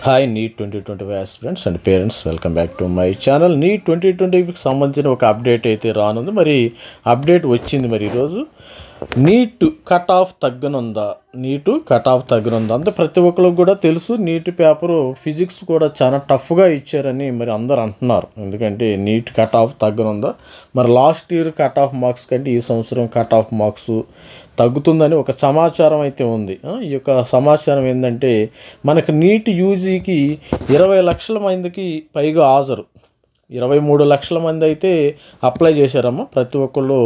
Hi NEET 2020 aspirants and parents, welcome back to my channel. NEET 2020కి సంబంధించిన ఒక update అయితే రానుంది. మరి అప్డేట్ వచ్చింది. మరి ఈరోజు నీట్ కట్ ఆఫ్ తగ్గనుందా, అంటే ప్రతి ఒక్కరికి కూడా తెలుసు. నీట్ పేపరు ఫిజిక్స్ కూడా చాలా టఫ్గా ఇచ్చారని మరి అందరు అంటున్నారు. ఎందుకంటే నీట్ కట్ ఆఫ్ తగ్గనుందా, మరి last year cut off marks కంటే ఈ సంవత్సరం కట్ ఆఫ్ మార్క్స్ తగ్గుతుందని ఒక సమాచారం అయితే ఉంది. ఈ యొక్క సమాచారం ఏంటంటే, మనకు నీట్ యూజీకి 20 లక్షల మందికి పైగా హాజరు, 23 లక్షల మంది అయితే అప్లై చేశారమ్మా. ప్రతి ఒక్కళ్ళు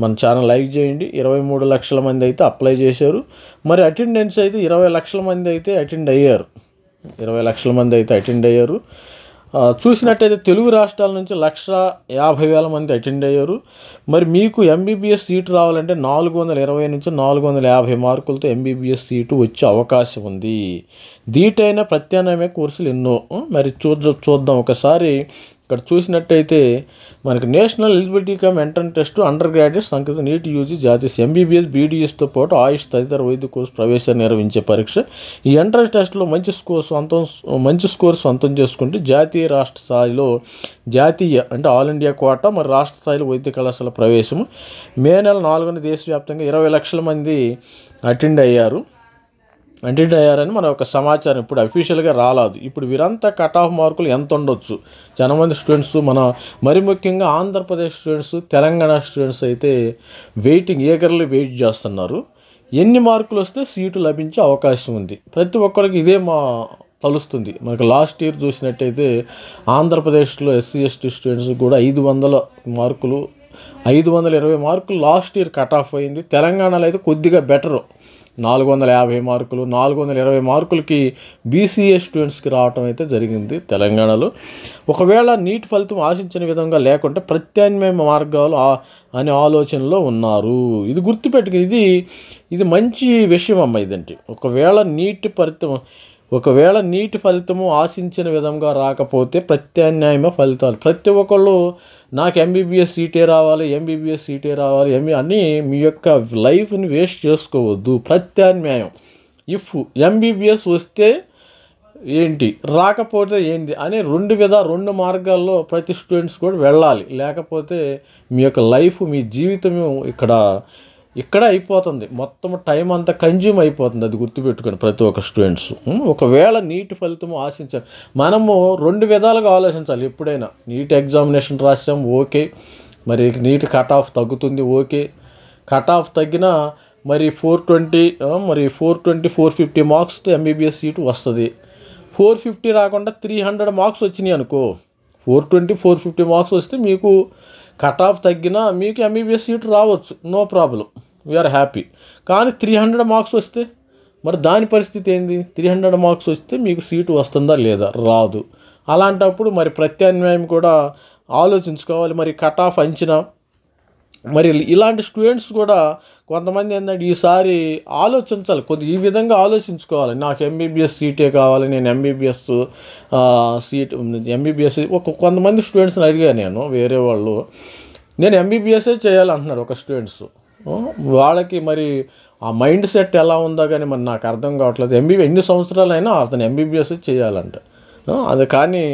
మన ఛానల్ లైక్ చేయండి. 23 లక్షల మంది అయితే అప్లై చేశారు. మరి అటెండెన్స్ అయితే 20 లక్షల మంది అయితే అటెండ్ అయ్యారు. 20 లక్షల మంది అయితే అటెండ్ అయ్యారు. చూసినట్టయితే తెలుగు రాష్ట్రాల నుంచి 1,50,000 మంది అటెండ్ అయ్యారు. మరి మీకు ఎంబీబీఎస్ సీటు రావాలంటే 420 నుంచి 450 మార్కులతో ఎంబీబీఎస్ సీటు వచ్చే అవకాశం ఉంది. దీటైన ప్రత్యామ్నాయ కోర్సులు ఎన్నో. మరి చూద్దాం ఒకసారి. ఇక్కడ చూసినట్టయితే మనకి national eligibility cum entrance test under graduate సంఖ్యతో నీట్ యూజీ జాతీయ ఎంబీబీఎస్ బీడీఎస్తో పాటు ఆయుష్ తదితర వైద్య కోర్సు ప్రవేశాన్ని నిర్వహించే పరీక్ష. ఈ ఎంట్రన్స్ టెస్ట్లో మంచి స్కోర్ సొంతం చేసుకుంటే జాతీయ రాష్ట్ర స్థాయిలో అంటే ఆల్ ఇండియా కోటా, మరి రాష్ట్ర స్థాయిలో వైద్య కళాశాల ప్రవేశము. మే నెల 4న దేశవ్యాప్తంగా 20 లక్షల మంది అటెండ్ అయ్యారని మన ఒక సమాచారం ఇప్పుడు అఫీషియల్గా రాలేదు. ఇప్పుడు వీరంతా కట్ ఆఫ్ మార్కులు ఎంత ఉండొచ్చు? చాలా మంది స్టూడెంట్స్, మరి ముఖ్యంగా ఆంధ్రప్రదేశ్ స్టూడెంట్స్, తెలంగాణ స్టూడెంట్స్ అయితే ఈగర్లీ వెయిట్ చేస్తున్నారు. ఎన్ని మార్కులు వస్తే సీటు లభించే అవకాశం ఉంది? ప్రతి ఒక్కరికి ఇదే తలుస్తుంది. మనకు లాస్ట్ ఇయర్ చూసినట్టయితే ఆంధ్రప్రదేశ్లో ఎస్సీ ఎస్టీ స్టూడెంట్స్ కూడా 520 మార్కులు లాస్ట్ ఇయర్ కట్ ఆఫ్ అయింది. తెలంగాణలో అయితే కొద్దిగా బెటరు, 450 మార్కులు, 420 మార్కులకి బీసీఏ స్టూడెంట్స్కి రావటం అయితే జరిగింది తెలంగాణలో. ఒకవేళ నీట్ ఫలితం ఆశించిన విధంగా లేకుంటే ప్రత్యామ్నాయ మార్గాలు అనే ఆలోచనలో ఉన్నారు. ఇది గుర్తుపెట్టుకు, ఇది మంచి విషయం అమ్మ. ఇదంటే ఒకవేళ నీటి ఫలితము ఆశించిన విధంగా రాకపోతే ప్రత్యామ్నాయ ఫలితాలు. ప్రతి ఒక్కళ్ళు నాకు ఎంబీబీఎస్ సీటే రావాలి అని మీ యొక్క లైఫ్ని వేస్ట్ చేసుకోవద్దు. ప్రత్యామ్నాయం, ఇఫ్ ఎంబీబీఎస్ వస్తే ఏంటి, రాకపోతే ఏంటి అనే రెండు మార్గాల్లో ప్రతి స్టూడెంట్స్ కూడా వెళ్ళాలి. లేకపోతే మీ యొక్క లైఫ్, మీ జీవితము ఇక్కడ అయిపోతుంది. మొత్తం టైం అంతా కన్జ్యూమ్ అయిపోతుంది. అది గుర్తుపెట్టుకోండి ప్రతి ఒక్క స్టూడెంట్స్. ఒకవేళ నీట్ ఫలితం ఆశించాలి, మనము 2 విధాలుగా ఆలోచించాలి. ఎప్పుడైనా నీట్ ఎగ్జామినేషన్ రాసాం, ఓకే, మరి నీట్ కట్ ఆఫ్ తగ్గుతుంది, ఓకే. కట్ ఆఫ్ తగ్గినా మరి 420 450 మార్క్స్తో ఎంబీబీఎస్ సీటు వస్తుంది. 450 రాకుండా 300 మార్క్స్ వచ్చినాయి అనుకో, 420 450 మార్క్స్ వస్తే మీకు కట్ ఆఫ్ తగ్గినా మీకు ఎంబీబీఎస్ సీటు రావచ్చు, నో ప్రాబ్లం, వీఆర్ హ్యాపీ. కానీ 300 మార్క్స్ వస్తే మరి దాని పరిస్థితి ఏంది? 300 మార్క్స్ వస్తే మీకు సీటు వస్తుందా లేదా? రాదు. అలాంటప్పుడు మరి ప్రత్యామ్నాయం కూడా ఆలోచించుకోవాలి. మరి కట్ ఆఫ్ అంచనా, మరి ఇలాంటి స్టూడెంట్స్ కూడా కొంతమంది ఏంటంటే ఈసారి ఆలోచించాలి, కొద్దిగా ఈ విధంగా ఆలోచించుకోవాలి. నాకు ఎంబీబీఎస్ సీటే కావాలి, నేను ఎంబీబీఎస్ కొంతమంది స్టూడెంట్స్ని అడిగాను నేను, వేరే వాళ్ళు, నేను ఎంబీబీఎస్ఏ చేయాలంటున్నారు ఒక స్టూడెంట్స్. వాళ్ళకి మరి ఆ మైండ్ సెట్ ఎలా ఉందో కానీ మరి నాకు అర్థం కావట్లేదు. ఎన్ని సంవత్సరాలైనా అతను ఎంబీబీఎస్ చేయాలంట. అది కానీ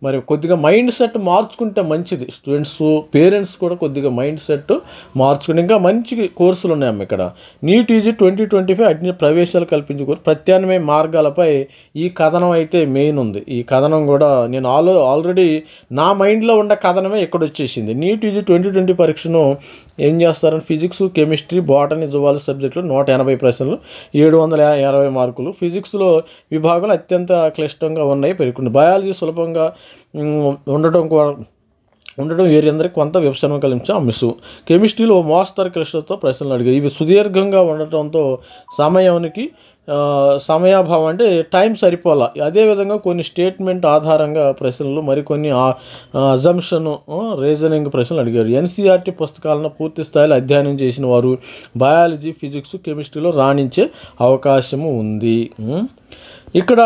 మరి కొద్దిగా మైండ్ సెట్ మార్చుకుంటే మంచిది. స్టూడెంట్స్, పేరెంట్స్ కూడా కొద్దిగా మైండ్ సెట్ మార్చుకుని, ఇంకా మంచి కోర్సులు ఉన్నాయమ్మ ఇక్కడ. నీట్ యూజీ 2025 అన్ని ప్రవేశాలు కల్పించే ప్రత్యామ్నాయ మార్గాలపై ఈ కథనం అయితే మెయిన్ ఉంది. ఈ కథనం కూడా నేను ఆల్రెడీ నా మైండ్లో ఉన్న కథనమే ఇక్కడ వచ్చేసింది. నీట్ యూజీ 2020 పరీక్షను ఏం చేస్తారని ఫిజిక్స్, కెమిస్ట్రీ, బాటనీ, జువాలజీ సబ్జెక్టులు 180 ప్రశ్నలు, 720 మార్కులు. ఫిజిక్స్లో విభాగాలు అత్యంత క్లిష్టంగా ఉన్నాయి, పేర్కొంది. బయాలజీ సులభంగా ఉండటం వీరందరికీ కొంత విభజన కలిగించే అంశం. కెమిస్ట్రీలో మోస్తరు క్లిష్టతో ప్రశ్నలు అడిగాయి. ఇవి సుదీర్ఘంగా ఉండటంతో సమయాభావం, అంటే టైం సరిపోలా. అదేవిధంగా కొన్ని స్టేట్మెంట్ ఆధారంగా ప్రశ్నలు, మరికొన్ని అజంప్షన్, రీజనింగ్ ప్రశ్నలు అడిగారు. ఎన్సీఆర్టీ పుస్తకాలను పూర్తి స్థాయిలో అధ్యయనం చేసిన వారు బయాలజీ, ఫిజిక్స్, కెమిస్ట్రీలో రాణించే అవకాశము ఉంది. ఇక్కడ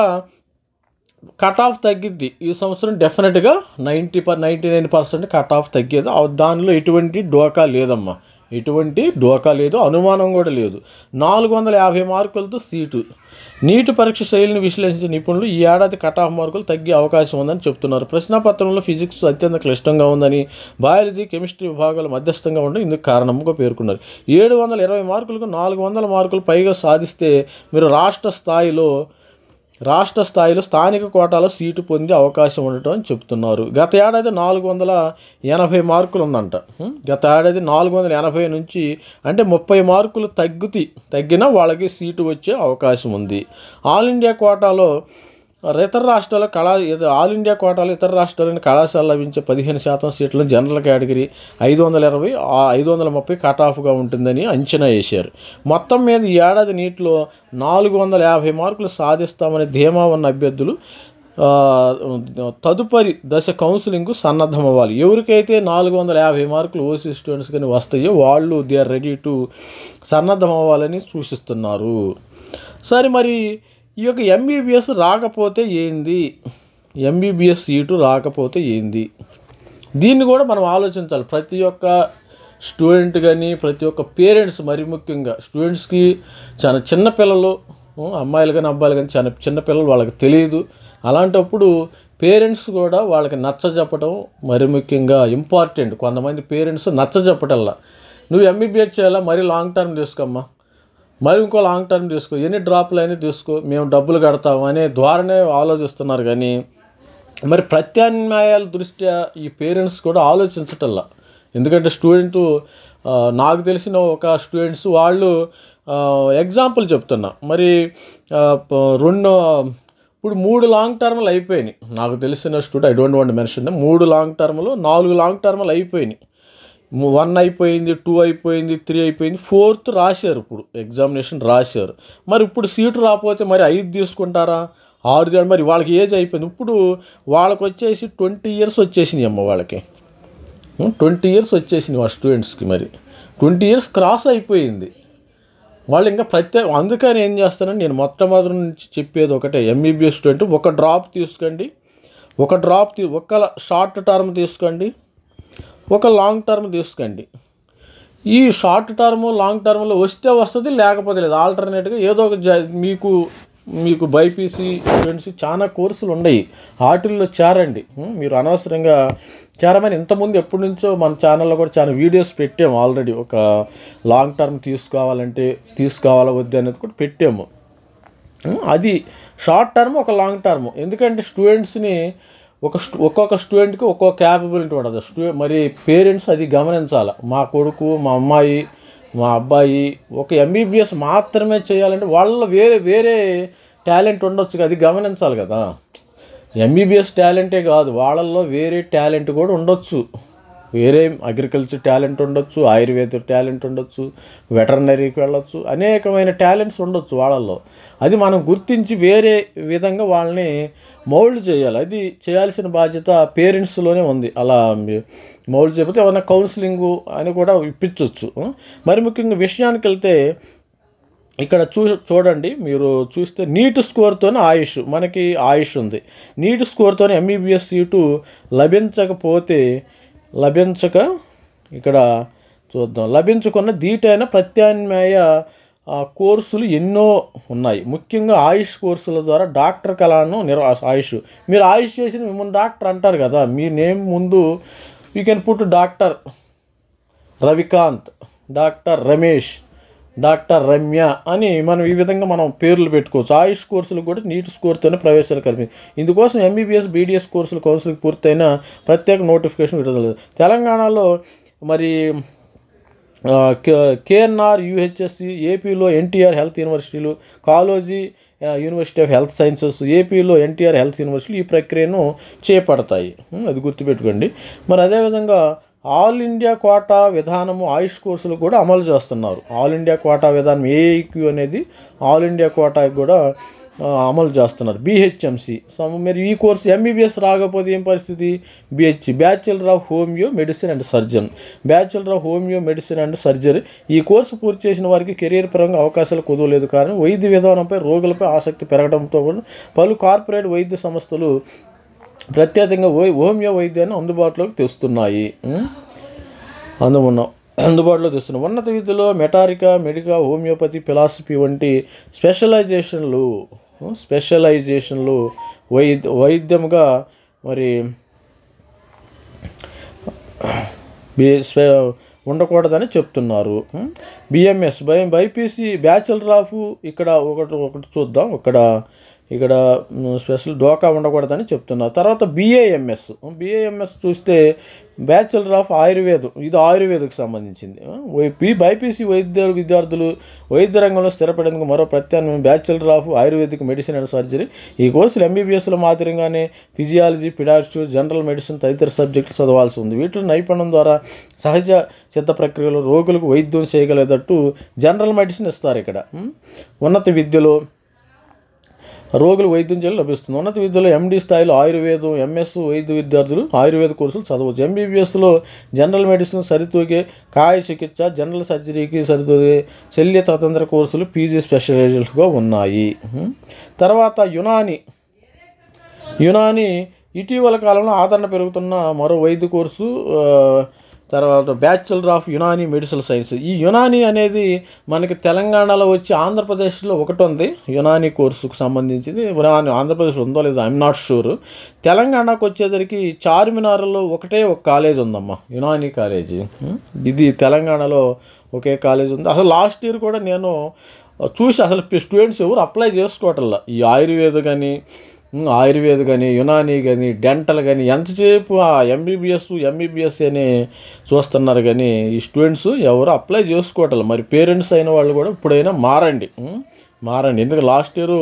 కట్ ఆఫ్ తగ్గిద్ది ఈ సంవత్సరం, డెఫినెట్గా 99% కట్ ఆఫ్ తగ్గేది. దానిలో ఎటువంటి డోకా లేదమ్మా. ఎటువంటి డోకా లేదు, అనుమానం కూడా లేదు. 450 మార్కులతో సీటు. నీటి పరీక్ష శైలిని విశ్లేషించిన నిపుణులు ఈ ఏడాది కటాఫ్ మార్కులు తగ్గే అవకాశం ఉందని చెప్తున్నారు. ప్రశ్నాపత్రంలో ఫిజిక్స్ అత్యంత క్లిష్టంగా ఉందని, బయాలజీ, కెమిస్ట్రీ విభాగాలు మధ్యస్థంగా ఉండడం ఇందుకు కారణంగా పేర్కొన్నారు. 720 మార్కులకు 400 మార్కులు పైగా సాధిస్తే మీరు రాష్ట్ర స్థాయిలో స్థానిక కోటాలో సీటు పొందే అవకాశం ఉండటం అని చెప్తున్నారు. గత ఏడాది 480 మార్కులు ఉందంట. గత ఏడాది 480 నుంచి అంటే 30 మార్కులు తగ్గినా వాళ్ళకి సీటు వచ్చే అవకాశం ఉంది. ఆల్ ఇండియా కోటాలో ఇతర రాష్ట్రాలను కళాశాల లభించే 15% సీట్లను జనరల్ కేటగిరీ 520, 530 కటాఫ్గా ఉంటుందని అంచనా వేశారు. మొత్తం మీద ఈ ఏడాది నీటిలో 450 మార్కులు సాధిస్తామని ధీమా ఉన్న అభ్యర్థులు తదుపరి దశ కౌన్సిలింగ్కు సన్నద్ధమవ్వాలి. ఎవరికైతే 450 మార్కులు ఓసీ స్టూడెంట్స్ కానీ వస్తాయో వాళ్ళు దే ఆర్ రెడీ టు సన్నద్ధమవ్వాలని సూచిస్తున్నారు. సరే, మరి ఈ యొక్క ఎంబీబీఎస్ రాకపోతే ఏంది? ఎంబీబీఎస్ సీటు రాకపోతే ఏంది? దీన్ని కూడా మనం ఆలోచించాలి. ప్రతి ఒక్క స్టూడెంట్ కానీ, ప్రతి ఒక్క పేరెంట్స్, మరి ముఖ్యంగా స్టూడెంట్స్కి చాలా చిన్నపిల్లలు, అమ్మాయిలు కానీ అబ్బాయిలు కానీ చాలా చిన్నపిల్లలు, వాళ్ళకి తెలియదు. అలాంటప్పుడు పేరెంట్స్ కూడా వాళ్ళకి నచ్చజెప్పడం మరి ముఖ్యంగా ఇంపార్టెంట్. కొంతమంది పేరెంట్స్ నచ్చజెప్పటల్లా, నువ్వు ఎంబీబీఎస్ చేయాలా, మరీ లాంగ్ టర్మ్ తీసుకోమ్మా, మరి ఇంకో లాంగ్ టర్మ్ తీసుకో, ఎన్ని డ్రాపులు అయినా తీసుకో, మేము డబ్బులు కడతాము అనే ద్వారానే ఆలోచిస్తున్నారు. కానీ మరి ప్రత్యామ్నాయాల దృష్ట్యా ఈ పేరెంట్స్ కూడా ఆలోచించటల్లా. ఎందుకంటే నాకు తెలిసిన ఒక స్టూడెంట్స్ వాళ్ళు ఎగ్జాంపుల్ చెప్తున్నా, మరి ఇప్పుడు 3 లాంగ్ టర్మ్లు అయిపోయినాయి. నాకు తెలిసిన student, I don't want mention, 3 long టర్మ్లు, 4 లాంగ్ టర్మ్లు అయిపోయినాయి. 1 అయిపోయింది, 2 అయిపోయింది, 3 అయిపోయింది, 4th రాశారు. ఇప్పుడు ఎగ్జామినేషన్ రాశారు. మరి ఇప్పుడు సీటు రాకపోతే మరి 5 తీసుకుంటారా, 6? మరి వాళ్ళకి ఏజ్ అయిపోయింది. ఇప్పుడు వాళ్ళకి వచ్చేసి 20 years వచ్చేసినాయి అమ్మ. వాళ్ళకి 20 years వచ్చేసినాయి వాళ్ళ స్టూడెంట్స్కి. మరి 20 years క్రాస్ అయిపోయింది. వాళ్ళు ఇంకా అందుకని ఏం చేస్తానని నేను మొట్టమొదటి నుంచి చెప్పేది ఒకటే, ఎంబీబీఎస్ స్టూడెంట్ ఒక డ్రాప్ తీసుకోండి, ఒక షార్ట్ టర్మ్ తీసుకోండి, ఒక లాంగ్ టర్మ్ తీసుకోండి. ఈ షార్ట్ టర్మ్, లాంగ్ టర్మ్లో వస్తే వస్తుంది, లేకపోతే లేదు. ఆల్టర్నేట్గా ఏదో ఒక మీకు బైపీసీ స్టూడెంట్స్ చాలా కోర్సులు ఉన్నాయి, వాటిల్లో చేరండి. మీరు అనవసరంగా చేరమని ఇంతకుముందు ఎప్పటి నుంచో మన ఛానల్లో కూడా చాలా వీడియోస్ పెట్టాము ఆల్రెడీ. ఒక లాంగ్ టర్మ్ తీసుకోవాలా వద్దు అనేది కూడా పెట్టాము. అది షార్ట్ టర్మ్, ఒక లాంగ్ టర్మ్. ఎందుకంటే స్టూడెంట్స్ని ఒక్కొక్క స్టూడెంట్కి ఒక్కొక్క క్యాపబిలిటీ ఉంటుంది. మరి పేరెంట్స్ అది గమనించాలి. మా కొడుకు, మా అమ్మాయి, మా అబ్బాయి ఒక ఎంబీబీఎస్ మాత్రమే చేయాలంటే వాళ్ళలో వేరే టాలెంట్ ఉండొచ్చు, అది గమనించాలి కదా. ఎంబీబీఎస్ టాలెంటే కాదు, వాళ్ళల్లో వేరే టాలెంట్ కూడా ఉండొచ్చు. వేరే అగ్రికల్చర్ టాలెంట్ ఉండొచ్చు, ఆయుర్వేద టాలెంట్ ఉండొచ్చు, వెటర్నరీకి వెళ్ళొచ్చు, అనేకమైన టాలెంట్స్ ఉండొచ్చు వాళ్ళల్లో. అది మనం గుర్తించి వేరే విధంగా వాళ్ళని మౌల్డ్ చేయాలి. అది చేయాల్సిన బాధ్యత పేరెంట్స్లోనే ఉంది. అలా మౌల్డ్ చేయకపోతే ఏమైనా కౌన్సిలింగు అని కూడా ఇప్పించవచ్చు. మరి ముఖ్యంగా విషయానికి వెళ్తే ఇక్కడ చూడండి, మీరు చూస్తే నీట్ స్కోర్తోనే మనకి ఆయుష్ ఉంది. నీట్ స్కోర్తోనే ఎంబీబీఎస్ సీటు ఇక్కడ చూద్దాం, లభించుకున్న దీటైన ప్రత్యామ్నాయ కోర్సులు ఎన్నో ఉన్నాయి. ముఖ్యంగా ఆయుష్ కోర్సుల ద్వారా డాక్టర్ కళను మీరు ఆయుష్ చేసిన మిమ్మల్ని డాక్టర్ అంటారు కదా. మీ నేమ్ ముందు you can put doctor Ravikanth, doctor Ramesh, doctor Ramya అని మనం ఈ విధంగా మనం పేర్లు పెట్టుకోవచ్చు. ఆయుష్ కోర్సులు కూడా నీట్ స్కోర్తోనే ప్రవేశాలు కల్పించింది. ఇందుకోసం ఎంబీబీఎస్, బీడీఎస్ కోర్సులు కౌన్సిలింగ్ పూర్తయిన ప్రత్యేక నోటిఫికేషన్ విడుదల. తెలంగాణలో మరి కేఎన్ఆర్ యూహెచ్ఎస్సి, ఏపీలో ఎన్టీఆర్ హెల్త్ యూనివర్సిటీలు, Kaloji university of health sciences, ఏపీలో ఎన్టీఆర్ హెల్త్ యూనివర్సిటీలు ఈ ప్రక్రియను చేపడతాయి. అది గుర్తుపెట్టుకోండి. మరి అదేవిధంగా ఆల్ ఇండియా కోటా విధానము ఆయుష్ కోర్సులు కూడా అమలు చేస్తున్నారు. ఆల్ ఇండియా కోటా విధానం ఏఐక్యూ అనేది ఆల్ ఇండియా కోటాకి కూడా అమలు చేస్తున్నారు. బీహెచ్ఎంసి మరి ఈ కోర్సు ఎంబీబీఎస్ రాకపోతే ఏం పరిస్థితి? Bachelor of homeo medicine and surgeon, bachelor of homeo medicine and surgery. ఈ కోర్సు పూర్తి చేసిన వారికి కెరీర్ పరంగా అవకాశాలు కుదవలేదు. కానీ వైద్య విధానంపై రోగులపై ఆసక్తి పెరగడంతో కూడా పలు కార్పొరేట్ వైద్య సంస్థలు ప్రత్యేకంగా హోమియో వైద్యాన్ని అందుబాటులోకి తెస్తున్నాయి. అందుబాటులో తెస్తున్నాం. ఉన్నత విద్యలో మెటారికా, మెడికా, హోమియోపతి, ఫిలాసఫీ వంటి స్పెషలైజేషన్లు వైద్యంగా మరి ఉండకూడదని చెప్తున్నారు. బిఎంఎస్ బైపీసీ బ్యాచిలర్ ఆఫ్ ఇక్కడ ఒకటి చూద్దాం. ఇక్కడ స్పెషల్ డోకా ఉండకూడదని చెప్తున్నారు. తర్వాత బిఏఎంఎస్ చూస్తే బ్యాచిలర్ ఆఫ్ ఆయుర్వేదం, ఇది ఆయుర్వేదకు సంబంధించింది. బైపీసీ విద్యార్థులు వైద్య రంగంలో స్థిరపడేందుకు మరో ప్రత్యామ్నాయం bachelor of ayurvedic medicine and surgery. ఈ కోర్సులు ఎంబీబీఎస్లో మాదిరిగానే ఫిజియాలజీ, పిడాట్రిక్స్, జనరల్ మెడిసిన్ తదితర సబ్జెక్టులు చదవాల్సి ఉంది. వీటిలో నైపుణ్యం ద్వారా సహజ సిద్ధ ప్రక్రియలో రోగులకు వైద్యం చేయగలిగేటట్టు జనరల్ మెడిసిన్ ఇస్తారు. ఇక్కడ ఉన్నత విద్యలో రోగులు వైద్యం చేయాలి లభిస్తుంది. ఉన్నత విద్యలో ఎండి స్థాయిలో ఆయుర్వేదం, ఎంఎస్ వైద్య విద్యార్థులు ఆయుర్వేద కోర్సులు చదవచ్చు. ఎంబీబీఎస్లో జనరల్ మెడిసిన్ సరితూగే కాయ చికిత్స, జనరల్ సర్జరీకి సరితూగే శల్య తతంత్ర కోర్సులు పీజీ స్పెషలైజేషన్స్గా ఉన్నాయి. తర్వాత యునాని ఇటీవల కాలంలో ఆదరణ పెరుగుతున్న మరో వైద్య కోర్సు. తర్వాత bachelor of Unani medical science. ఈ యునాని అనేది మనకి తెలంగాణలో వచ్చి ఆంధ్రప్రదేశ్లో ఒకటి ఉంది యునాని కోర్సుకు సంబంధించింది. ఆంధ్రప్రదేశ్లో ఉందో లేదో ఐఎమ్ నాట్ షూర్. తెలంగాణకు వచ్చేసరికి చార్మినార్లో ఒక కాలేజ్ ఉందమ్మా, యునాని కాలేజీ. ఇది తెలంగాణలో ఒకే కాలేజ్ ఉంది. అసలు లాస్ట్ ఇయర్ కూడా నేను చూసి అసలు స్టూడెంట్స్ ఎవరు అప్లై చేసుకోవటంలా. ఈ ఆయుర్వేద కానీ యునాని కానీ డెంటల్ కానీ ఎంతసేపు ఆ ఎంబీబీఎస్ అని చూస్తున్నారు కానీ ఈ స్టూడెంట్స్ ఎవరు అప్లై చేసుకోవటం. మరి పేరెంట్స్ అయిన వాళ్ళు కూడా ఇప్పుడైనా మారండి. ఎందుకంటే లాస్ట్ ఇయర్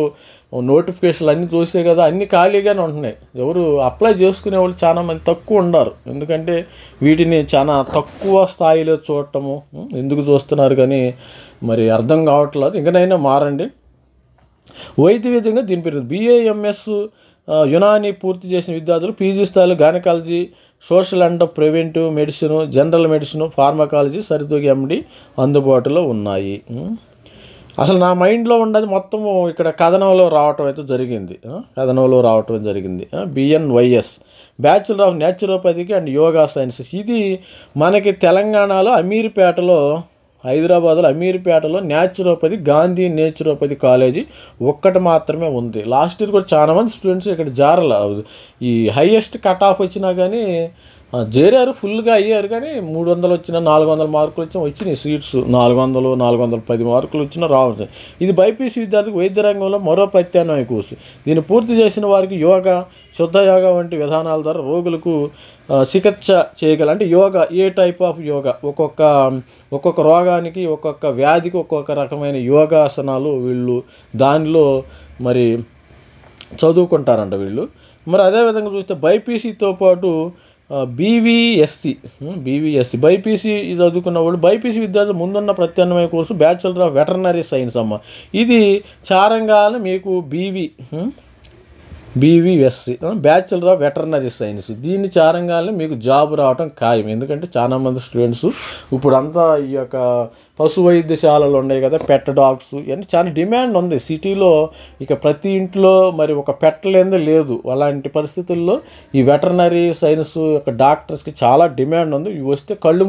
నోటిఫికేషన్లు అన్నీ చూసే కదా, అన్నీ ఖాళీగానే ఉంటున్నాయి. ఎవరు అప్లై చేసుకునే వాళ్ళు చాలా మంది తక్కువ ఉన్నారు. ఎందుకంటే వీటిని చాలా తక్కువ స్థాయిలో చూడటము ఎందుకు చూస్తున్నారు కానీ మరి అర్థం కావట్లేదు. ఇంకనైనా మారండి. వైద్య విధంగా దీని పేరు బిఏఎంఎస్ యునాని పూర్తి చేసిన విద్యార్థులు పీజీ స్థాయిలో gynaecology, social and preventive medicine, general medicine, pharmacology సరితూగే ఎండి అందుబాటులో ఉన్నాయి. అసలు నా మైండ్లో ఉన్నది మొత్తము ఇక్కడ కథనంలో రావటం జరిగింది. బిఎన్వైఎస్ బ్యాచిలర్ ఆఫ్ న్యాచురోపతికి అండ్ యోగా సైన్సెస్. ఇది మనకి తెలంగాణలో హైదరాబాద్లో అమీర్పేటలో గాంధీ నేచురోపతి కాలేజీ ఒక్కటి మాత్రమే ఉంది. లాస్ట్ ఇయర్ కూడా చాలామంది స్టూడెంట్స్ ఇక్కడ ఈ హైయెస్ట్ కట్ ఆఫ్ వచ్చినా కానీ చేరారు, ఫుల్గా అయ్యారు. కానీ 300 వచ్చినా 400 మార్కులు వచ్చినాయి సీట్స్. 410 మార్కులు వచ్చినా రావచ్చు. ఇది బైపీసీ విద్యార్థికి వైద్య రంగంలో మరో ప్రత్యామ్నాయ కోర్సు. దీన్ని పూర్తి చేసిన వారికి యోగా, శుద్ధ యోగా వంటి విధానాల ద్వారా రోగులకు చికిత్స చేయగల. అంటే యోగా ఏ టైప్ ఆఫ్ యోగా, ఒక్కొక్క రోగానికి ఒక్కొక్క వ్యాధికి ఒక్కొక్క రకమైన యోగాసనాలు వీళ్ళు దానిలో మరి చదువుకుంటారంట వీళ్ళు. మరి అదేవిధంగా చూస్తే బైపీసీతో పాటు బీవీఎస్సీ బైపీసీ చదువుకున్న వాళ్ళు బైపీసీ విద్యార్థులు ముందున్న ప్రత్యామ్నాయ course bachelor of veterinary science అమ్మ. ఇది చారంగానే మీకు BVSc bachelor of veterinary science. దీన్ని చారంగానే మీకు జాబ్ రావడం ఖాయం. ఎందుకంటే చాలామంది స్టూడెంట్స్ ఇప్పుడు అంతా ఈ యొక్క పశు వైద్యశాలలు ఉన్నాయి కదా, పెట్ డాగ్స్, ఇవన్నీ చాలా డిమాండ్ ఉంది సిటీలో. ఇక ప్రతి ఇంట్లో మరి ఒక పెట్టలేదే లేదు. అలాంటి పరిస్థితుల్లో ఈ వెటర్నరీ సైన్స్ యొక్క డాక్టర్స్కి చాలా డిమాండ్ ఉంది. ఇవి వస్తే కళ్ళు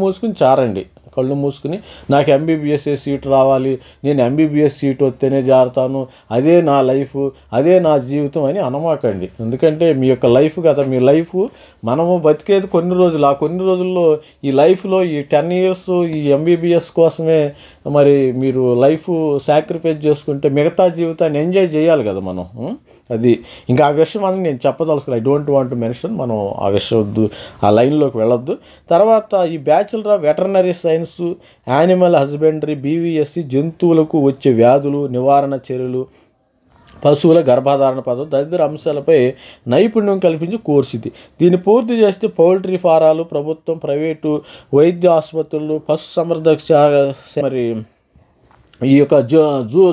మూసుకుని నాకు ఎంబీబీఎస్ సీట్ రావాలి, నేను ఎంబీబీఎస్ సీట్ వస్తేనే జారుతాను, అదే నా లైఫ్, అదే నా జీవితం అని అనమాకండి. ఎందుకంటే మీ యొక్క లైఫ్ కదా, మీ లైఫ్ మనము బతికేది కొన్ని రోజులు. ఆ కొన్ని రోజుల్లో ఈ లైఫ్లో ఈ 10 years ఈ ఎంబీబీఎస్ కోసమే మరి మీరు లైఫ్ సాక్రిఫైస్ చేసుకుంటే మిగతా జీవితాన్ని ఎంజాయ్ చేయాలి కదా మనం. అది ఇంకా ఆ విషయం అని నేను చెప్పదలుచుకోలేదు. I don't want to mention. మనం ఆ విషయం వద్దు, ఆ లైన్లోకి వెళ్ళొద్దు. తర్వాత ఈ bachelor of veterinary science, animal husbandry, BVSc జంతువులకు వచ్చే వ్యాధులు, నివారణ చర్యలు, పశువుల గర్భధారణ పద్ధతి తదితర అంశాలపై నైపుణ్యం కల్పించే కోర్సు ఇది. దీన్ని పూర్తి చేస్తే పౌల్ట్రీ ఫారాలు, ప్రభుత్వం, ప్రైవేటు వైద్య ఆసుపత్రులు, పశు సంవర్ధక మరి ఈ యొక్క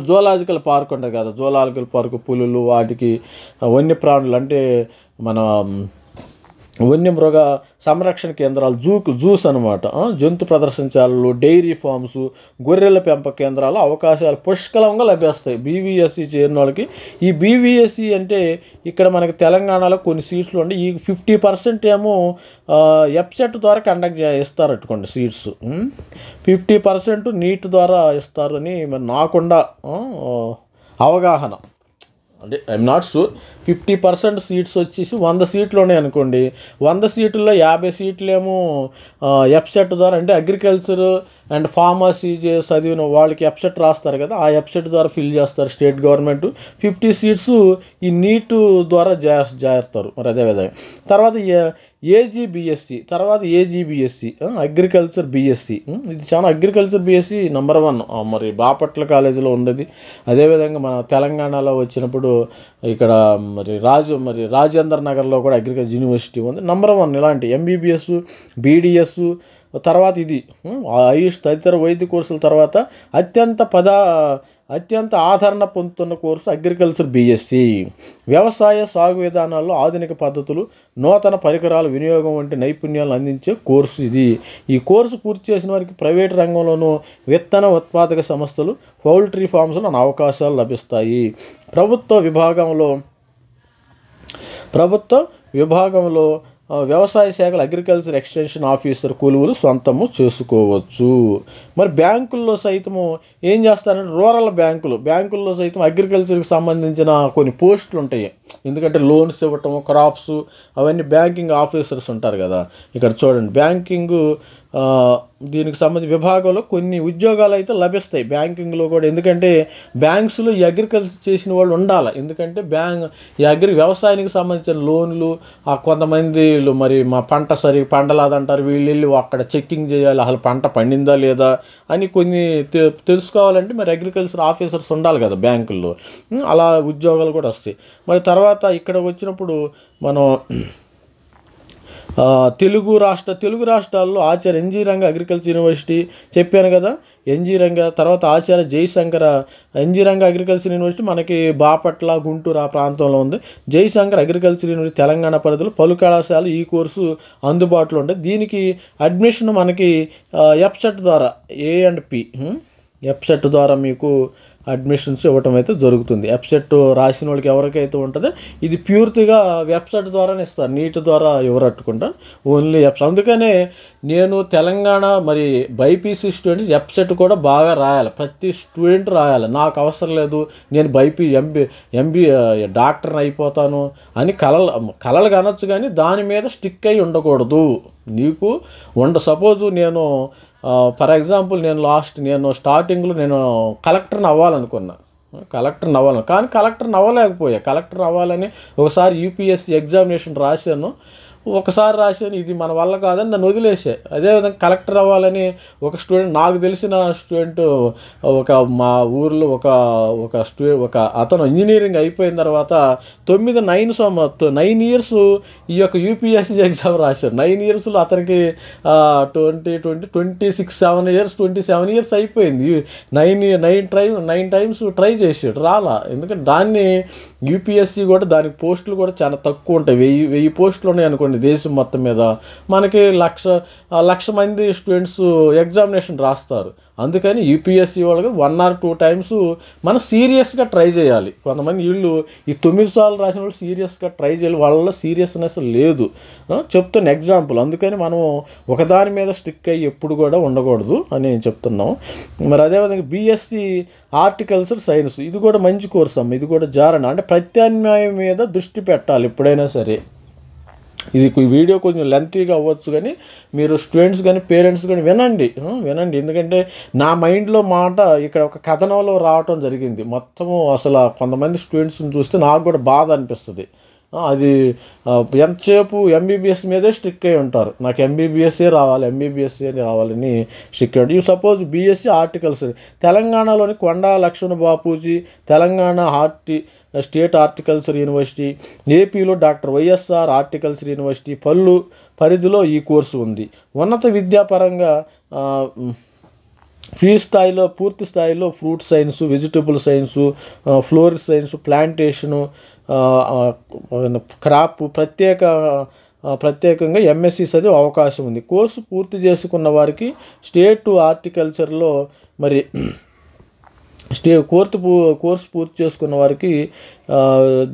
జూలాజికల్ పార్క్ ఉంటుంది కదా, జూలాజికల్ పార్క్ పులులు, వాటికి వన్యప్రాణులు అంటే మన వన్యమృగ సంరక్షణ కేంద్రాలు, జూస్ అనమాట, జంతు ప్రదర్శనశాలలు, డైరీ ఫార్మ్స్, గొర్రెల పెంపక కేంద్రాలు అవకాశాలు పుష్కలంగా లభిస్తాయి బీవీఎస్సీ చేరిన వాళ్ళకి. ఈ బీవీఎస్సీ అంటే ఇక్కడ మనకి తెలంగాణలో కొన్ని సీట్స్ ఉండి ఈ 50% ఏమో ఎప్సెట్ ద్వారా కండక్ట్ ఇస్తారట్టుకోండి సీట్స్, 50% నీట్ ద్వారా ఇస్తారని మరి నాకుండా అవగాహన. అంటే ఐఎమ్ నాట్ షూర్. 50% సీట్స్ వచ్చేసి 100 సీట్లు ఉన్నాయి అనుకోండి, 100 సీట్లలో 50 సీట్లేమో ఎప్సెట్ ద్వారా, అంటే అగ్రికల్చర్ అండ్ ఫార్మసీ చదివిన వాళ్ళకి ఎప్సెట్ రాస్తారు కదా, ఆ ఎప్సెట్ ద్వారా ఫిల్ చేస్తారు స్టేట్ గవర్నమెంట్. 50 సీట్స్ ఈ నీట్ ద్వారా చేస్తారు. మరి అదేవిధంగా తర్వాత ఏజీబీఎస్సీ అగ్రికల్చర్ బీఎస్సీ, ఇది చాలా అగ్రికల్చర్ బీఎస్సీ నెంబర్ 1 మరి బాపట్ల కాలేజీలో ఉండేది. అదేవిధంగా మన తెలంగాణలో వచ్చినప్పుడు ఇక్కడ మరి రాజేంద్ర నగర్లో కూడా అగ్రికల్చర్ యూనివర్సిటీ ఉంది, నెంబర్ 1. ఇలాంటి ఎంబీబీఎస్, బీడీఎస్, తర్వాత ఇది ఆయుష్ తదితర వైద్య కోర్సుల తర్వాత అత్యంత ఆదరణ పొందుతున్న కోర్సు అగ్రికల్చర్ బీఎస్సీ. వ్యవసాయ సాగు విధానాల్లో ఆధునిక పద్ధతులు, నూతన పరికరాల వినియోగం వంటి నైపుణ్యాలను అందించే కోర్సు ఇది. ఈ కోర్సు పూర్తి చేసిన వారికి ప్రైవేటు రంగంలోనూ విత్తన ఉత్పాదక సంస్థలు, పౌల్ట్రీ ఫార్మ్స్లో అవకాశాలు లభిస్తాయి. ప్రభుత్వ విభాగంలో వ్యవసాయ శాఖల అగ్రికల్చర్ ఎక్స్టెన్షన్ ఆఫీసర్ కొలువులు సొంతము చేసుకోవచ్చు. మరి బ్యాంకుల్లో సైతము ఏం చేస్తారంటే రూరల్ బ్యాంకుల్లో సైతం అగ్రికల్చర్కి సంబంధించిన కొన్ని పోస్టులు ఉంటాయి. ఎందుకంటే లోన్స్ ఇవ్వటము, క్రాప్స్, అవన్నీ బ్యాంకింగ్ ఆఫీసర్స్ ఉంటారు కదా. ఇక్కడ చూడండి, బ్యాంకింగ్ దీనికి సంబంధించిన విభాగంలో కొన్ని ఉద్యోగాలు అయితే లభిస్తాయి బ్యాంకింగ్లో కూడా. ఎందుకంటే బ్యాంక్స్లో ఈ అగ్రికల్చర్ చేసిన వాళ్ళు ఉండాలి. ఎందుకంటే వ్యవసాయానికి సంబంధించిన లోన్లు, కొంతమంది మరి మా పండలాదంటారు, వీళ్ళు వెళ్ళి అక్కడ చెక్కింగ్ చేయాలి, అసలు పంట పండిందా లేదా అని కొన్ని తెలుసుకోవాలంటే మరి అగ్రికల్చర్ ఆఫీసర్స్ ఉండాలి కదా బ్యాంకుల్లో. అలా ఉద్యోగాలు కూడా వస్తాయి. మరి తర్వాత ఇక్కడ వచ్చినప్పుడు మనం తెలుగు రాష్ట్రాల్లో ఆచార్య ఎన్జీ రంగ అగ్రికల్చర్ యూనివర్సిటీ చెప్పాను కదా, ఎన్జీ రంగ, తర్వాత ఆచార్య జయశంకర ఎన్జీ రంగ అగ్రికల్చర్ యూనివర్సిటీ మనకి బాపట్ల, గుంటూరు ఆ ప్రాంతంలో ఉంది. జయశంకర్ అగ్రికల్చర్ యూనివర్సిటీ తెలంగాణ పరిధిలో పలు కళాశాలలు ఈ కోర్సు అందుబాటులో ఉంటాయి. దీనికి అడ్మిషన్ మనకి ఎప్సెట్ ద్వారా ఎప్సెట్ ద్వారా మీకు అడ్మిషన్స్ ఇవ్వటం అయితే జరుగుతుంది. ఎప్సెట్ రాసిన వాళ్ళకి ఎవరికైతే ఉంటుందో ఇది ప్యూర్గా వెబ్సైట్ ద్వారానే ఇస్తారు, నీట్ ద్వారా ఎవరట్టుకుంటా ఓన్లీ అందుకనే నేను తెలంగాణ మరి బైపీసీ స్టూడెంట్స్ ఎప్సెట్ కూడా బాగా రాయాలి, ప్రతి స్టూడెంట్ రాయాలి. నాకు అవసరం లేదు నేను ఎంబీ డాక్టర్ని అయిపోతాను అని కలలు కనొచ్చు, కానీ దాని మీద స్టిక్ అయి ఉండకూడదు. నీకు సపోజు నేను ఫర్ ఎగ్జాంపుల్ నేను స్టార్టింగ్లో నేను కలెక్టర్ని అవ్వాలనుకున్నా, కానీ కలెక్టర్ని అవ్వలేకపోయా. కలెక్టర్ అవ్వాలని ఒకసారి యూపీఎస్సీ ఎగ్జామినేషన్ రాశాను, ఇది మన వల్ల కాదని నన్ను వదిలేసే. అదేవిధంగా కలెక్టర్ అవ్వాలని ఒక స్టూడెంట్, నాకు తెలిసిన స్టూడెంట్, మా ఊర్లో ఒక అతను ఇంజనీరింగ్ అయిపోయిన తర్వాత 9 ఇయర్స్ ఈ యొక్క యూపీఎస్సీ ఎగ్జామ్ రాశారు. 9 ఇయర్స్లో అతనికి 27 ఇయర్స్ అయిపోయింది. 9 టైమ్స్ ట్రై చేసాడు, రాలా. ఎందుకంటే దాన్ని యూపీఎస్సీ కూడా దానికి పోస్టులు కూడా చాలా తక్కువ ఉంటాయి, 1000 పోస్టులు ఉన్నాయి అనుకోండి దేశం మొత్తం మీద. మనకి 1,00,000 మంది స్టూడెంట్స్ ఎగ్జామినేషన్ రాస్తారు. అందుకని యూపీఎస్సీ వాళ్ళకి 1 or 2 టైమ్స్ మనం సీరియస్గా ట్రై చేయాలి. కొంతమంది వీళ్ళు ఈ 9 సార్లు రాసిన వాళ్ళు సీరియస్గా ట్రై చేయాలి, వాళ్ళలో సీరియస్నెస్ లేదు. చెప్తున్న ఎగ్జాంపుల్. అందుకని మనం ఒకదాని మీద స్టిక్ అయ్యి ఎప్పుడు కూడా ఉండకూడదు అని చెప్తున్నాం. మరి అదేవిధంగా బీఎస్సీ హార్టికల్చర్ సైన్స్, ఇది కూడా మంచి కోర్స్ అమ్మ. ఇది కూడా జారణ, అంటే ప్రత్యామ్నాయం మీద దృష్టి పెట్టాలి ఎప్పుడైనా సరే. ఇది వీడియో కొంచెం లెంతీగా అవ్వచ్చు, కానీ మీరు స్టూడెంట్స్ కానీ పేరెంట్స్ కానీ వినండి. ఎందుకంటే నా మైండ్లో మాట ఇక్కడ ఒక కథనంలో రావటం జరిగింది మొత్తము. అసలు కొంతమంది స్టూడెంట్స్ని చూస్తే నాకు కూడా బాధ అనిపిస్తుంది. అది ఎంతసేపు ఎంబీబీఎస్ మీదే స్ట్రిక్ అయి ఉంటారు, నాకు ఎంబీబీఎస్ఏ రావాలని స్ట్రిక్ అయ్యి. సపోజ్ బీఎస్సీ హార్టికల్చర్ తెలంగాణలోని Konda Lakshmana Bapuji Telangana state horticulture university, ఏపీలో డాక్టర్ వైఎస్ఆర్ హార్టికల్చర్ యూనివర్సిటీ పల్లు పరిధిలో ఈ కోర్సు ఉంది. ఉన్నత విద్యాపరంగా పూర్తి స్థాయిలో fruit science, vegetable science, floral science, plantation, crop, ప్రత్యేక ప్రత్యేకంగా ఎంఎస్సి చదివే అవకాశం ఉంది. కోర్సు పూర్తి చేసుకున్న వారికి స్టేట్ హార్టికల్చర్లో మరి కోర్సు పూర్తి చేసుకున్న వారికి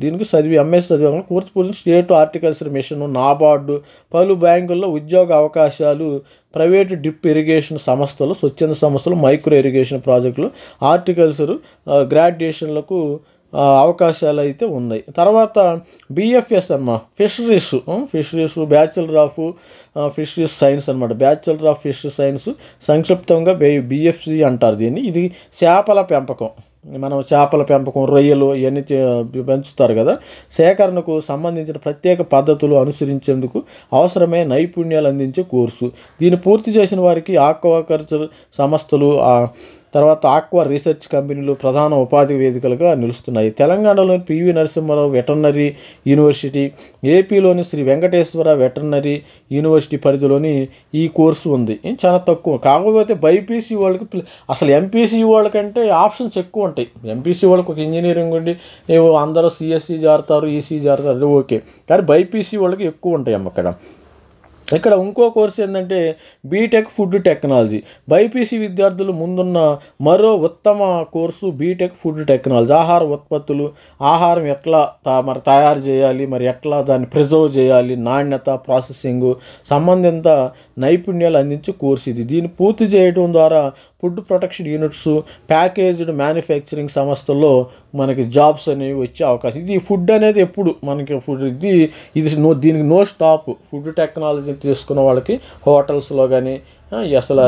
దీనికి ఎంఎస్ చదివే కోర్సు పూర్తి స్టేట్ హార్టికల్చర్ మిషన్, నాబార్డు, పలు బ్యాంకుల్లో ఉద్యోగ అవకాశాలు, ప్రైవేటు డ్రిప్ ఇరిగేషన్ సంస్థలు, స్వచ్ఛంద సంస్థలు, మైక్రో ఇరిగేషన్ ప్రాజెక్టులు, హార్టికల్చర్ గ్రాడ్యుయేషన్లకు అవకాశాలు అయితే ఉన్నాయి. తర్వాత బిఎఫ్ఎస్ అమ్మ fisheries bachelor of fisheries science అనమాట. బ్యాచులర్ ఆఫ్ ఫిషరీస్ సైన్స్ సంక్షిప్తంగా బిఎఫ్సి అంటారు దీన్ని. ఇది చేపల పెంపకం, మనం చేపల పెంపకం, రొయ్యలు ఇవన్నీ పెంచుతారు కదా, సేకరణకు సంబంధించిన ప్రత్యేక పద్ధతులు అనుసరించేందుకు అవసరమైన నైపుణ్యాలు అందించే కోర్సు. దీన్ని పూర్తి చేసిన వారికి ఆక్వాకల్చర్ సంస్థలు, తర్వాత ఆక్వా రీసెర్చ్ కంపెనీలు ప్రధాన ఉపాధి వేదికలుగా నిలుస్తున్నాయి. తెలంగాణలోని పివి నరసింహారావు వెటర్నరీ యూనివర్సిటీ, ఏపీలోని శ్రీ వెంకటేశ్వర వెటర్నరీ యూనివర్సిటీ పరిధిలోని ఈ కోర్సు ఉంది. చాలా తక్కువ. కాకపోతే బైపీసీ వాళ్ళకి అసలు ఎంపీసీ వాళ్ళకంటే ఆప్షన్స్ ఎక్కువ ఉంటాయి. ఎంపీసీ వాళ్ళకి ఒక ఇంజనీరింగ్ ఉండి అందరూ సిఎస్సి జారుతారు, ఈసీ జారుతారు, అది ఓకే. కానీ బైపీసీ వాళ్ళకి ఎక్కువ ఉంటాయి అమ్మ. ఇక్కడ ఇంకో కోర్సు ఏంటంటే బీటెక్ ఫుడ్ టెక్నాలజీ. బైపీసీ విద్యార్థులు ముందున్న మరో ఉత్తమ కోర్సు బీటెక్ ఫుడ్ టెక్నాలజీ. ఆహార ఉత్పత్తులు, ఆహారం ఎట్లా మరి తయారు చేయాలి, మరి ఎట్లా దాన్ని ప్రిజర్వ్ చేయాలి, నాణ్యత, ప్రాసెసింగ్ సంబంధిత నైపుణ్యాలు అందించే కోర్సు ఇది. దీన్ని పూర్తి చేయడం ద్వారా food protection units, packaged manufacturing సంస్థల్లో మనకి జాబ్స్ అనేవి వచ్చే అవకాశం. ఇది ఫుడ్ అనేది ఎప్పుడు మనకి దీనికి నో స్టాప్. ఫుడ్ టెక్నాలజీ తీసుకున్న వాళ్ళకి హోటల్స్లో కానీ అసలు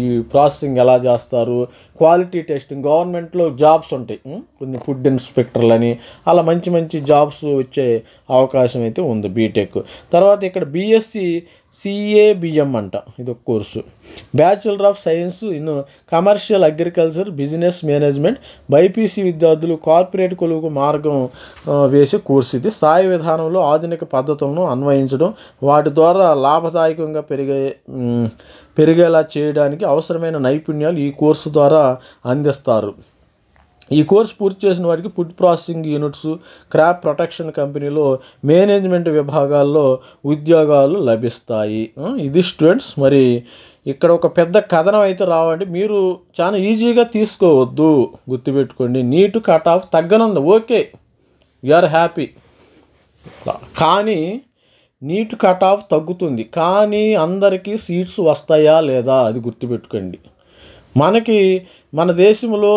ఈ ప్రాసెసింగ్ ఎలా చేస్తారు, క్వాలిటీ టెస్టింగ్, గవర్నమెంట్లో జాబ్స్ ఉంటాయి కొన్ని, ఫుడ్ ఇన్స్పెక్టర్లని, అలా మంచి మంచి జాబ్స్ వచ్చే అవకాశం అయితే ఉంది బీటెక్. తర్వాత ఇక్కడ బీఎస్సీ సిఏబిఎం అంట, ఇది ఒక course. Bachelor of science in commercial agriculture business management. BiPC విద్యార్థులు కార్పొరేట్ కొలువుకు మార్గం వేసే కోర్సు ఇది. స్థాయి విధానంలో ఆధునిక పద్ధతులను అన్వయించడం, వాటి ద్వారా లాభదాయకంగా పెరిగేలా చేయడానికి అవసరమైన నైపుణ్యాలు ఈ కోర్సు ద్వారా అందిస్తారు. ఈ కోర్సు పూర్తి చేసిన వారికి food processing units, crop protection కంపెనీలో మేనేజ్మెంట్ విభాగాల్లో ఉద్యోగాలు లభిస్తాయి. ఇది స్టూడెంట్స్. మరి ఇక్కడ ఒక పెద్ద కథనం అయితే రావండి, మీరు చాలా ఈజీగా తీసుకోవద్దు, గుర్తుపెట్టుకోండి. నీట్ కట్ ఆఫ్ తగ్గనుంది, ఓకే, యూఆర్ హ్యాపీ. కానీ నీట్ కట్ ఆఫ్ తగ్గుతుంది, కానీ అందరికీ సీట్స్ వస్తాయా లేదా అది గుర్తుపెట్టుకోండి. మన దేశంలో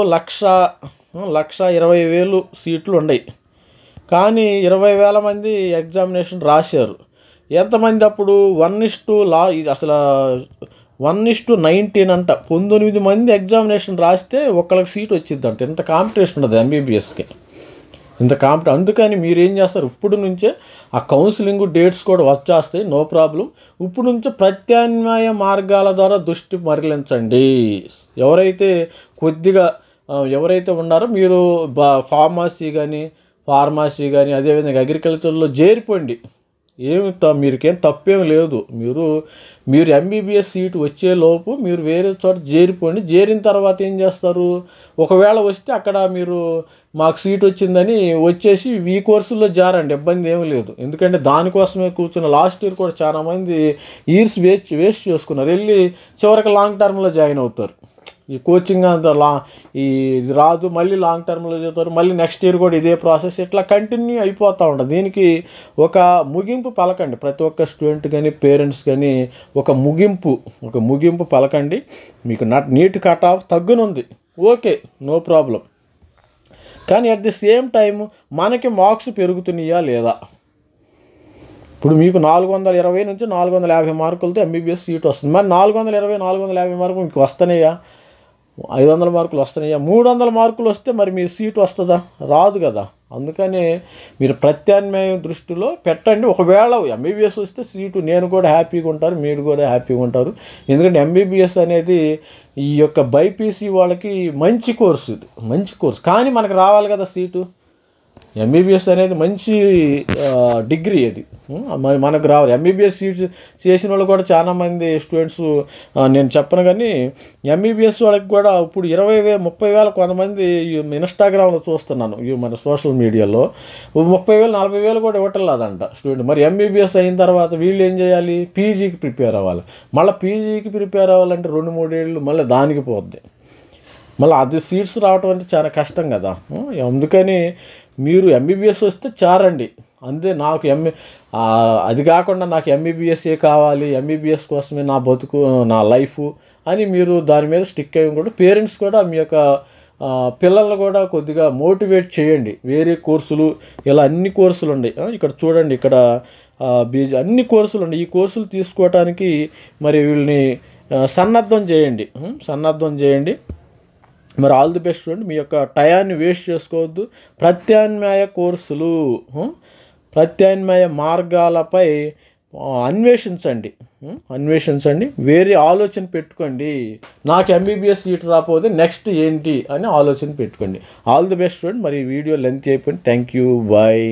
1,20,000 సీట్లు ఉన్నాయి, కానీ 20,000 మంది ఎగ్జామినేషన్ రాశారు. ఎంతమంది అప్పుడు 1:19 అంట. 19 మంది ఎగ్జామినేషన్ రాస్తే ఒకళ్ళకి సీట్ వచ్చిందంట. ఇంత కాంపిటీషన్ ఉండదు ఎంబీబీఎస్కి, అందుకని మీరు ఏం చేస్తారు, ఇప్పుడు నుంచే ఆ కౌన్సిలింగ్ డేట్స్ కూడా వచ్చేస్తాయి, నో ప్రాబ్లం. ఇప్పుడు నుంచే ప్రత్యామ్నాయ మార్గాల ద్వారా దృష్టి మరలించండి. ఎవరైతే ఉన్నారో మీరు ఫార్మసీ కానీ అదేవిధంగా అగ్రికల్చర్లో చేరిపోండి. మీకేం తప్పేం లేదు. మీరు ఎంబీబీఎస్ సీటు వచ్చేలోపు మీరు వేరే చోట చేరిపోండి. చేరిన తర్వాత ఏం చేస్తారు, ఒకవేళ వస్తే అక్కడ మీరు మాకు సీట్ వచ్చిందని వచ్చేసి ఈ కోర్సుల్లో జారండి, ఇబ్బంది ఏమీ లేదు. ఎందుకంటే దానికోసమే కూర్చున్న లాస్ట్ ఇయర్ కూడా చాలామంది ఇయర్స్ వేస్ట్ చేసుకున్నారు, వెళ్ళి చివరికి లాంగ్ టర్మ్లో జాయిన్ అవుతారు. ఈ కోచింగ్ అంతా ఇది రాదు, మళ్ళీ లాంగ్ టర్మ్లో చదువుతారు, మళ్ళీ నెక్స్ట్ ఇయర్ కూడా ఇదే ప్రాసెస్, ఇట్లా కంటిన్యూ అయిపోతూ ఉంటుంది. దీనికి ఒక ముగింపు పలకండి, ప్రతి ఒక్క స్టూడెంట్ కానీ పేరెంట్స్ కానీ ఒక ముగింపు పలకండి. మీకు నీట్ కట్ ఆఫ్ తగ్గునుంది, ఓకే, నో ప్రాబ్లం. కానీ అట్ ది సేమ్ టైం మనకి మార్క్స్ పెరుగుతున్నాయా లేదా? ఇప్పుడు మీకు 420 నుంచి 450 మార్కులతో ఎంబీబీఎస్ సీట్ వస్తుంది. మరి 420, 450 మార్కులు మీకు వస్తున్నాయా? 500 మార్కులు వస్తున్నాయా? 300 మార్కులు వస్తే మరి మీ సీటు వస్తుందా? రాదు కదా. అందుకని మీరు ప్రత్యామ్నాయ దృష్టిలో పెట్టండి. ఒకవేళ ఎంబీబీఎస్ వస్తే సీటు నేను కూడా హ్యాపీగా ఉంటారు, మీరు కూడా హ్యాపీగా ఉంటారు. ఎందుకంటే ఎంబీబీఎస్ అనేది ఈ యొక్క బైపీసీ వాళ్ళకి మంచి కోర్సు, కానీ మనకు రావాలి కదా సీటు. ఎంబీబీఎస్ అనేది మంచి డిగ్రీ అది. మనకు రావాలి. ఎంబీబీఎస్ సీట్స్ చేసిన వాళ్ళు కూడా చాలామంది స్టూడెంట్స్ నేను చెప్పను, కానీ ఎంబీబీఎస్ వాళ్ళకి కూడా ఇప్పుడు 20,000-30,000 కొంతమంది ఇన్స్టాగ్రామ్లో చూస్తున్నాను, మన సోషల్ మీడియాలో 30,000-40,000 కూడా ఇవ్వట్లేదంట స్టూడెంట్. మరి ఎంబీబీఎస్ అయిన తర్వాత వీళ్ళు ఏం చేయాలి? పీజీకి ప్రిపేర్ అవ్వాలి. మళ్ళీ పీజీకి ప్రిపేర్ అవ్వాలంటే 2-3 ఏళ్ళు మళ్ళీ దానికి పోద్ది. మళ్ళీ అది సీట్స్ రావటం అంటే చాలా కష్టం కదా. అందుకని మీరు ఎంబీబీఎస్ వస్తే చారండి అంతే. నాకు అది కాకుండా నాకు ఎంబీబీఎస్ఏ కావాలి, ఎంబీబీఎస్ కోసమే నా బతుకు, నా లైఫ్ అని మీరు దాని మీద స్టిక్ అయ్యి కూడా పేరెంట్స్ కూడా మీ యొక్క పిల్లల్ని కూడా కొద్దిగా మోటివేట్ చేయండి. వేరే కోర్సులు ఇలా అన్ని కోర్సులు ఉన్నాయి. ఇక్కడ చూడండి, ఇక్కడ అన్ని కోర్సులు ఉన్నాయి. ఈ కోర్సులు తీసుకోవటానికి మరి వీళ్ళని సన్నద్ధం చేయండి. మరి ఆల్ ది బెస్ట్ స్టూడెంట్. మీ యొక్క టయాన్ని వేస్ట్ చేసుకోవద్దు. ప్రత్యామ్నాయ కోర్సులు, ప్రత్యామ్నాయ మార్గాలపై అన్వేషించండి. వేరే ఆలోచన పెట్టుకోండి. నాకు ఎంబీబీఎస్ సీట్ రాకపోతే నెక్స్ట్ ఏంటి అని ఆలోచన పెట్టుకోండి. All the best student. మరి ఈ వీడియో లెంత్ అయిపోయింది. Thank you, bye.